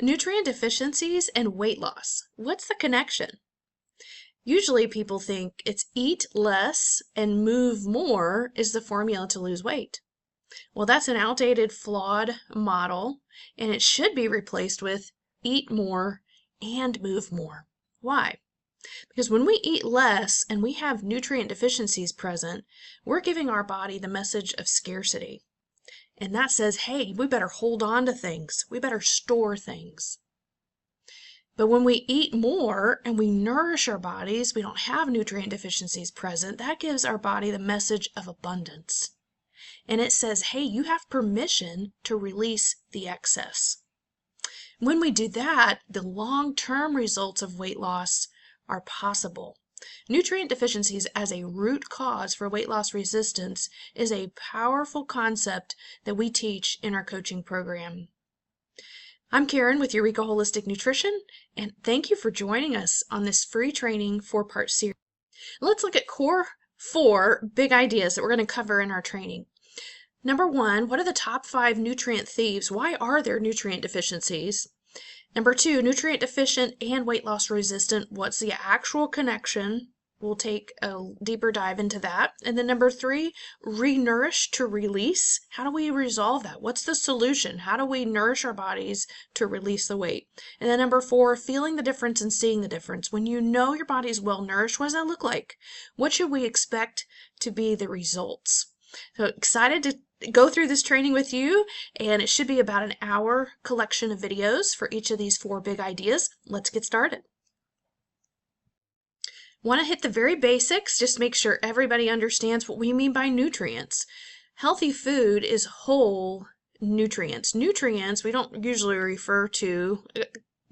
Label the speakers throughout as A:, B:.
A: Nutrient deficiencies and weight loss. What's the connection? Usually people think it's eat less and move more is the formula to lose weight. Well, that's an outdated, flawed model, and it should be replaced with eat more and move more. Why? Because when we eat less and we have nutrient deficiencies present, we're giving our body the message of scarcity. And that says, hey, we better hold on to things. We better store things. But when we eat more and we nourish our bodies, we don't have nutrient deficiencies present, that gives our body the message of abundance. And it says, hey, you have permission to release the excess. When we do that, the long-term results of weight loss are possible. Nutrient deficiencies as a root cause for weight loss resistance is a powerful concept that we teach in our coaching program. I'm Karen with Eureka Holistic Nutrition, and thank you for joining us on this free training 4-part series. Let's look at core 4 big ideas that we're going to cover in our training. Number 1, what are the top 5 nutrient thieves? Why are there nutrient deficiencies? Number 2, nutrient deficient and weight loss resistant. What's the actual connection? We'll take a deeper dive into that. And then number 3, re-nourish to release. How do we resolve that? What's the solution? How do we nourish our bodies to release the weight? And then number 4, feeling the difference and seeing the difference. When you know your body's well nourished, what does that look like? What should we expect to be the results? So excited to go through this training with you, and it should be about an hour collection of videos for each of these 4 big ideas. Let's get started. Want to hit the very basics, just make sure everybody understands what we mean by nutrients. Healthy food is whole nutrients. Nutrients we don't usually refer to,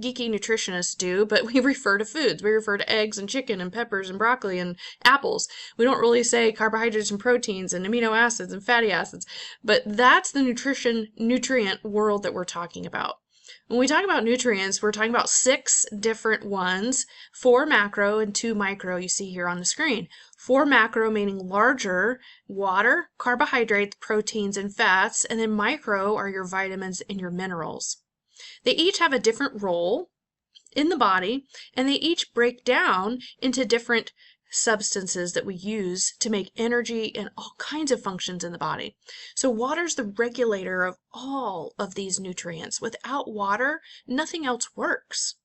A: geeky nutritionists do, but we refer to foods. We refer to eggs and chicken and peppers and broccoli and apples. We don't really say carbohydrates and proteins and amino acids and fatty acids, but that's the nutrient world that we're talking about. When we talk about nutrients, we're talking about 6 different ones, 4 macro and 2 micro you see here on the screen. 4 macro meaning larger, water, carbohydrates, proteins, and fats, and then micro are your vitamins and your minerals. They each have a different role in the body, and they each break down into different substances that we use to make energy and all kinds of functions in the body. So water's the regulator of all of these nutrients. Without water, nothing else works.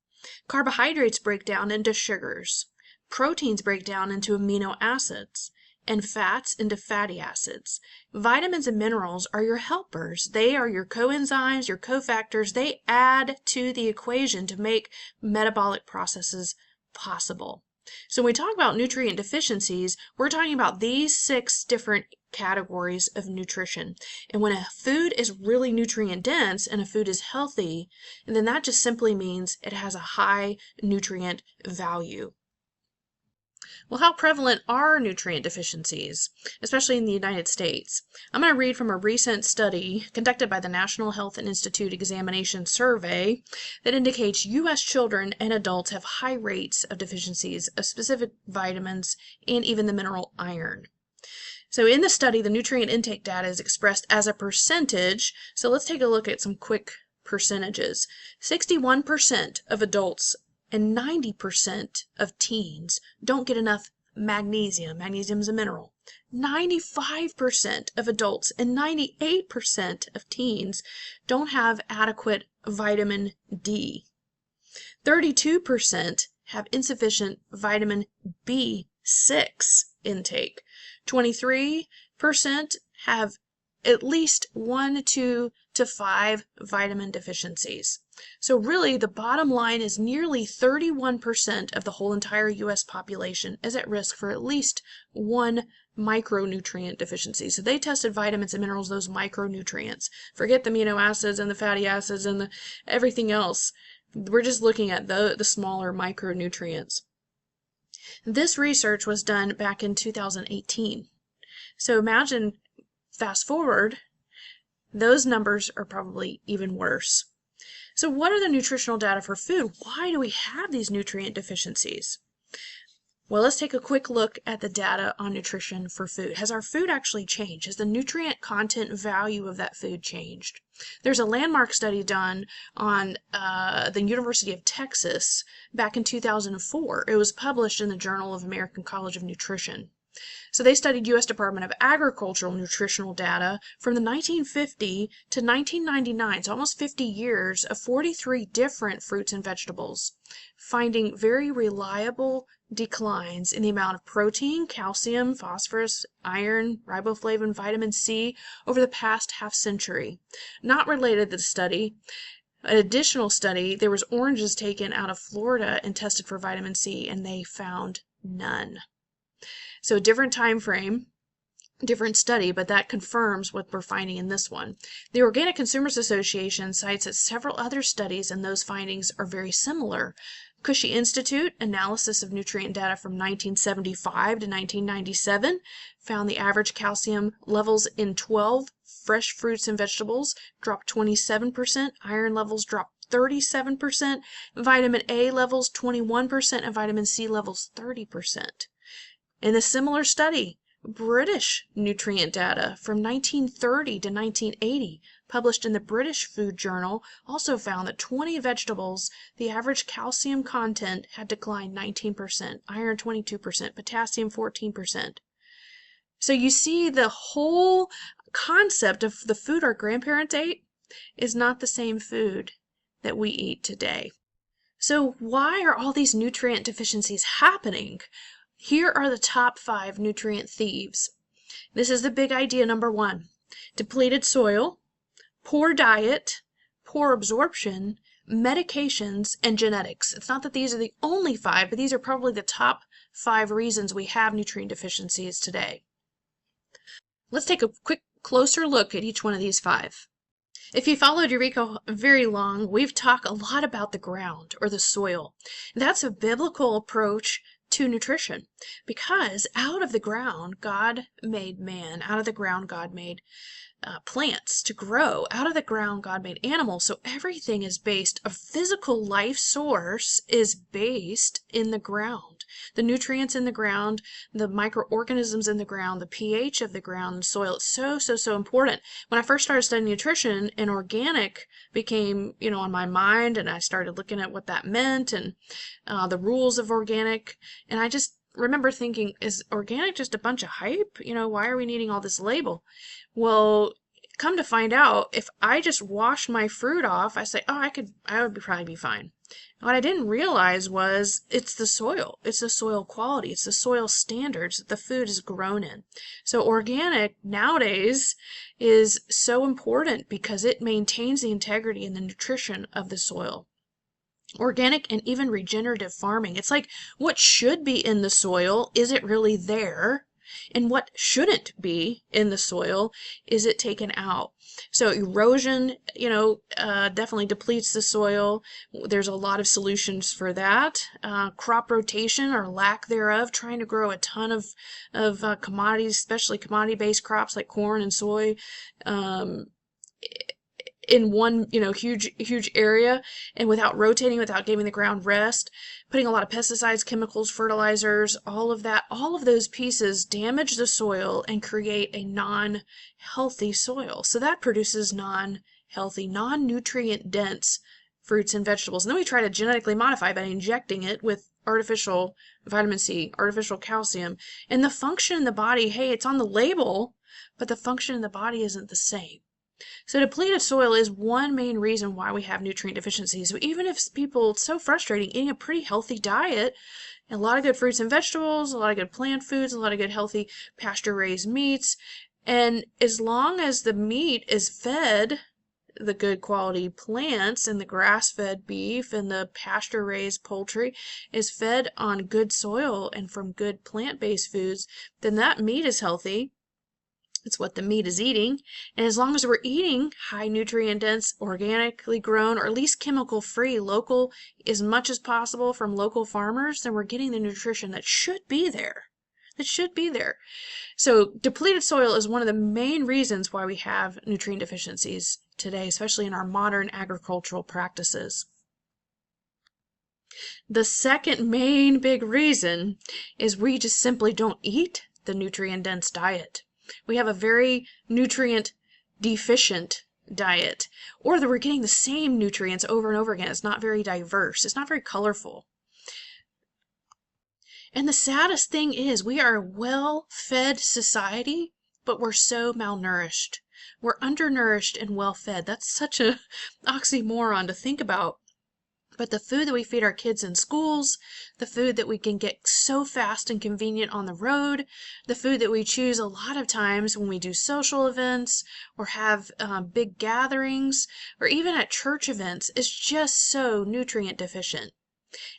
A: Carbohydrates break down into sugars. Proteins break down into amino acids, and fats into fatty acids. Vitamins and minerals are your helpers. They are your coenzymes, your cofactors. They add to the equation to make metabolic processes possible. So when we talk about nutrient deficiencies, we're talking about these 6 different categories of nutrition. And when a food is really nutrient dense and a food is healthy, then that just simply means it has a high nutrient value. Well, how prevalent are nutrient deficiencies, especially in the United States? I'm going to read from a recent study conducted by the National Health and Institute Examination Survey that indicates U.S. children and adults have high rates of deficiencies of specific vitamins and even the mineral iron. So in the study, the nutrient intake data is expressed as a percentage. So let's take a look at some quick percentages. 61% of adults and 90% of teens don't get enough magnesium. Magnesium is a mineral. 95% of adults and 98% of teens don't have adequate vitamin D. 32% have insufficient vitamin B6 intake. 23% have at least 1, 2 to 5 vitamin deficiencies. So really, the bottom line is nearly 31% of the whole entire U.S. population is at risk for at least 1 micronutrient deficiency. So they tested vitamins and minerals, those micronutrients. Forget the amino acids and the fatty acids and everything else. We're just looking at the smaller micronutrients. This research was done back in 2018. So imagine, fast forward, those numbers are probably even worse. So what are the nutritional data for food? Why do we have these nutrient deficiencies? Well, let's take a quick look at the data on nutrition for food. Has our food actually changed? Has the nutrient content value of that food changed? There's a landmark study done on the University of Texas back in 2004. It was published in the Journal of American College of Nutrition. So they studied U.S. Department of Agricultural nutritional data from the 1950 to 1999, so almost 50 years, of 43 different fruits and vegetables, finding very reliable declines in the amount of protein, calcium, phosphorus, iron, riboflavin, vitamin C over the past half century. Not related to the study, an additional study, there was oranges taken out of Florida and tested for vitamin C, and they found none. So different time frame, different study, but that confirms what we're finding in this one. The Organic Consumers Association cites that several other studies and those findings are very similar. Cushy Institute analysis of nutrient data from 1975 to 1997 found the average calcium levels in 12 fresh fruits and vegetables dropped 27%, iron levels dropped 37%, vitamin A levels 21%, and vitamin C levels 30%. In a similar study, British nutrient data from 1930 to 1980, published in the British Food Journal, also found that 20 vegetables, the average calcium content had declined 19%, iron 22%, potassium 14%. So you see, the whole concept of the food our grandparents ate is not the same food that we eat today. So why are all these nutrient deficiencies happening? Here are the top 5 nutrient thieves. This is the big idea number 1. Depleted soil, poor diet, poor absorption, medications, and genetics. It's not that these are the only 5, but these are probably the top 5 reasons we have nutrient deficiencies today. Let's take a quick closer look at each one of these 5. If you followed Eureka very long, we've talked a lot about the ground or the soil. That's a biblical approach to nutrition, because out of the ground God made man, out of the ground God made plants to grow, out of the ground God made animals. So everything is based, a physical life source is based in the ground. The nutrients in the ground, the microorganisms in the ground, the pH of the ground and soil. It's so important. When I first started studying nutrition, and organic became on my mind, and I started looking at what that meant and the rules of organic, and I just remember thinking, is organic just a bunch of hype? Why are we needing all this label? Well, come to find out, if I just wash my fruit off, I say, oh, I would probably be fine. What I didn't realize was it's the soil. It's the soil quality. It's the soil standards that the food is grown in. So organic nowadays is so important because it maintains the integrity and the nutrition of the soil. Organic and even regenerative farming. It's like, what should be in the soil, is it really there? And what shouldn't be in the soil, is it taken out? So erosion, definitely depletes the soil. There's a lot of solutions for that. Crop rotation or lack thereof, trying to grow a ton of commodities, especially commodity-based crops like corn and soy, in one huge area, and without rotating, without giving the ground rest, putting a lot of pesticides, chemicals, fertilizers, all of those pieces damage the soil and create a non-healthy soil. So that produces non-healthy, non-nutrient dense fruits and vegetables. And then we try to genetically modify by injecting it with artificial vitamin C, artificial calcium, and the function in the body, hey, it's on the label, but the function in the body isn't the same. So depleted soil is one main reason why we have nutrient deficiencies. So even if people, it's so frustrating, eating a pretty healthy diet, a lot of good fruits and vegetables, a lot of good plant foods, a lot of good healthy pasture-raised meats, and as long as the meat is fed the good quality plants, and the grass-fed beef and the pasture-raised poultry is fed on good soil and from good plant-based foods, then that meat is healthy. It's what the meat is eating. And as long as we're eating high nutrient dense, organically grown, or at least chemical free, local, as much as possible from local farmers, then we're getting the nutrition that should be there. So depleted soil is one of the main reasons why we have nutrient deficiencies today, especially in our modern agricultural practices. The second main big reason is we just simply don't eat the nutrient dense diet. We have a very nutrient deficient diet, or that we're getting the same nutrients over and over again. It's not very diverse, it's not very colorful. And the saddest thing is, we are a well-fed society, but we're so malnourished. We're undernourished and well-fed. That's such a oxymoron to think about. But the food that we feed our kids in schools, the food that we can get so fast and convenient on the road, the food that we choose a lot of times when we do social events or have big gatherings or even at church events is just so nutrient deficient.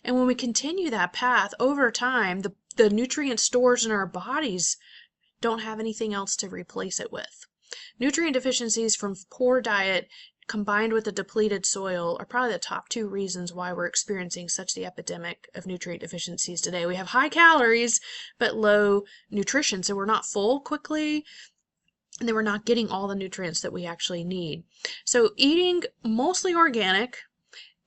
A: And when we continue that path over time, the nutrient stores in our bodies don't have anything else to replace it with. Nutrient deficiencies from poor diet combined with the depleted soil are probably the top two reasons why we're experiencing such the epidemic of nutrient deficiencies today. We have high calories but low nutrition, so we're not full quickly, and then we're not getting all the nutrients that we actually need. So eating mostly organic,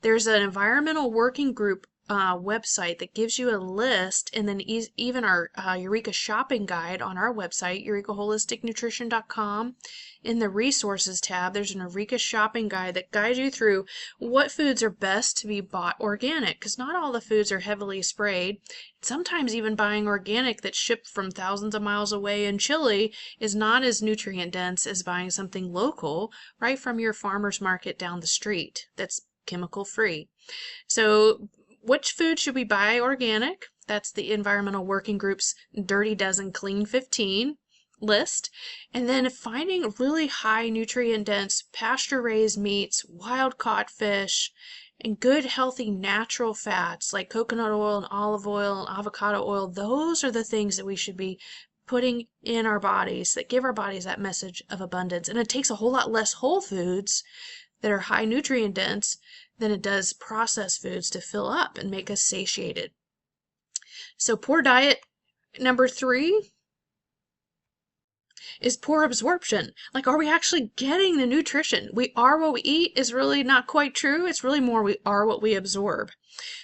A: there's an environmental working group website that gives you a list, and then even our Eureka shopping guide on our website, eurekaholisticnutrition.com. In the resources tab, there's an Eureka shopping guide that guides you through what foods are best to be bought organic, because not all the foods are heavily sprayed. Sometimes even buying organic that's shipped from thousands of miles away in Chile is not as nutrient dense as buying something local right from your farmer's market down the street that's chemical free. So which food should we buy organic? That's the Environmental Working Group's Dirty Dozen Clean 15 list. And then finding really high nutrient dense pasture raised meats, wild caught fish, and good healthy natural fats like coconut oil and olive oil and avocado oil. Those are the things that we should be putting in our bodies that give our bodies that message of abundance. And it takes a whole lot less whole foods that are high nutrient dense than it does processed foods to fill up and make us satiated. So poor diet number 3 is poor absorption. Like, are we actually getting the nutrition? We are what we eat is really not quite true. It's really more we are what we absorb.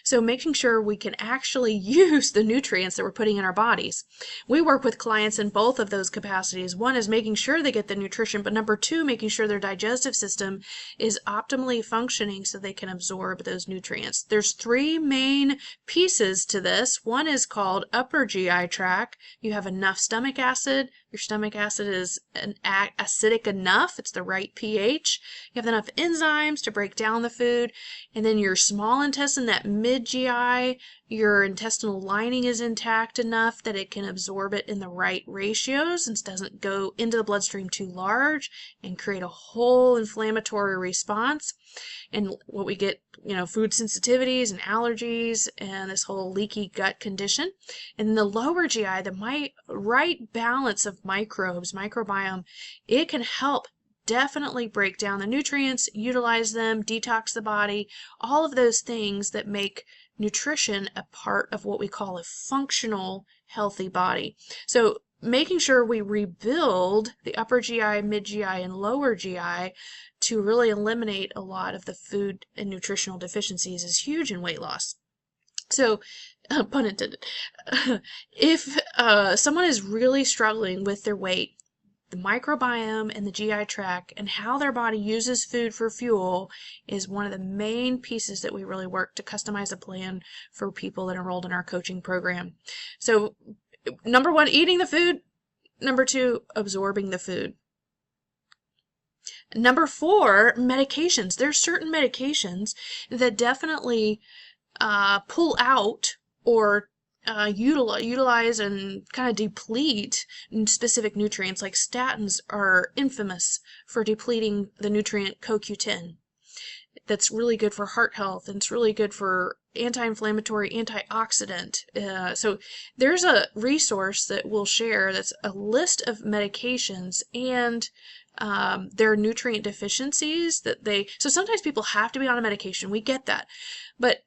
A: So making sure we can actually use the nutrients that we're putting in our bodies. We work with clients in both of those capacities. One is making sure they get the nutrition, but number 2, making sure their digestive system is optimally functioning so they can absorb those nutrients. There's 3 main pieces to this. One is called upper GI tract. You have enough stomach acid. Your stomach acid is acidic enough. It's the right pH. You have enough enzymes to break down the food. And then your small intestine, that mid-GI, your intestinal lining is intact enough that it can absorb it in the right ratios and doesn't go into the bloodstream too large and create a whole inflammatory response. And what we get, food sensitivities and allergies and this whole leaky gut condition. And the lower GI, the right balance of microbes, microbiome, it can help definitely break down the nutrients, utilize them, detox the body, all of those things that make nutrition a part of what we call a functional, healthy body. So making sure we rebuild the upper GI, mid-GI, and lower GI to really eliminate a lot of the food and nutritional deficiencies is huge in weight loss. So, pun intended, if someone is really struggling with their weight, the microbiome and the GI tract and how their body uses food for fuel is one of the main pieces that we really work to customize a plan for people that enrolled in our coaching program. So, number 1, eating the food. Number 2, absorbing the food. Number 4, medications. There's certain medications that definitely pull out or utilize and kind of deplete specific nutrients. Like statins are infamous for depleting the nutrient CoQ10. That's really good for heart health, and it's really good for anti-inflammatory, antioxidant. So there's a resource that we'll share that's a list of medications and their nutrient deficiencies so sometimes people have to be on a medication. We get that. But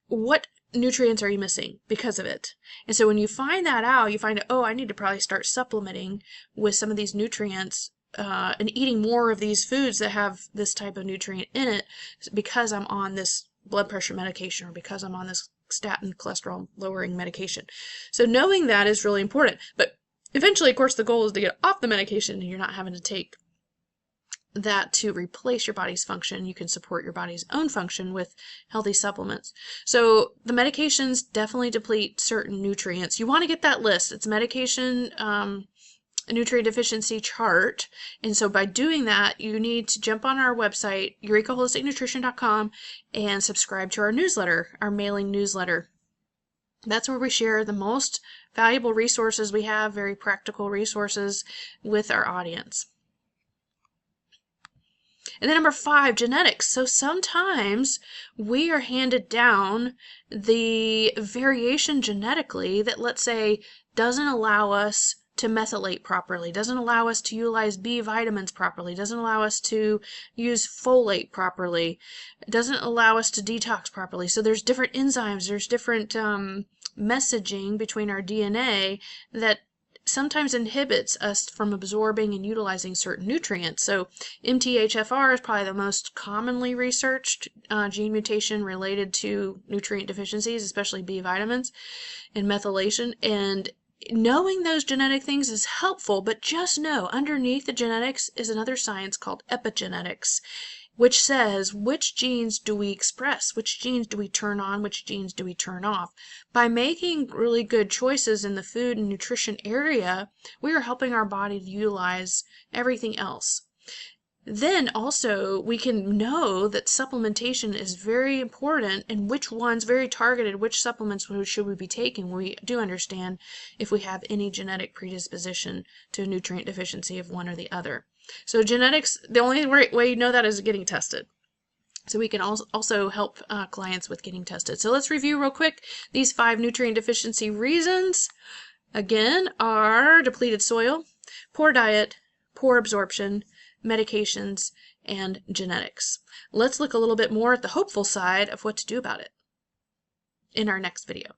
A: what nutrients are you missing because of it? And so when you find that out, you find, I need to probably start supplementing with some of these nutrients and eating more of these foods that have this type of nutrient in it because I'm on this blood pressure medication or because I'm on this statin cholesterol lowering medication. So knowing that is really important. But eventually, of course, the goal is to get off the medication and you're not having to take that to replace your body's function. You can support your body's own function with healthy supplements. So the medications definitely deplete certain nutrients. You want to get that list. It's medication nutrient deficiency chart. And so by doing that, you need to jump on our website, eurekaholisticnutrition.com, and subscribe to our newsletter, our mailing newsletter. That's where we share the most valuable resources we have, very practical resources with our audience. And then number 5, genetics. So sometimes we are handed down the variation genetically that, let's say, doesn't allow us to methylate properly, doesn't allow us to utilize B vitamins properly, doesn't allow us to use folate properly, doesn't allow us to detox properly. So there's different enzymes, there's different messaging between our DNA that sometimes inhibits us from absorbing and utilizing certain nutrients. So MTHFR is probably the most commonly researched gene mutation related to nutrient deficiencies, especially B vitamins and methylation. And knowing those genetic things is helpful, but just know underneath the genetics is another science called epigenetics, which says which genes do we express, which genes do we turn on, which genes do we turn off. By making really good choices in the food and nutrition area, we are helping our body to utilize everything else. Then also we can know that supplementation is very important and which ones, very targeted, which supplements should we be taking. We do understand if we have any genetic predisposition to a nutrient deficiency of one or the other. So genetics, the only way you know that is getting tested. So we can also help clients with getting tested. So let's review real quick. These 5 nutrient deficiency reasons, again, are depleted soil, poor diet, poor absorption, medications, and genetics. Let's look a little bit more at the hopeful side of what to do about it in our next video.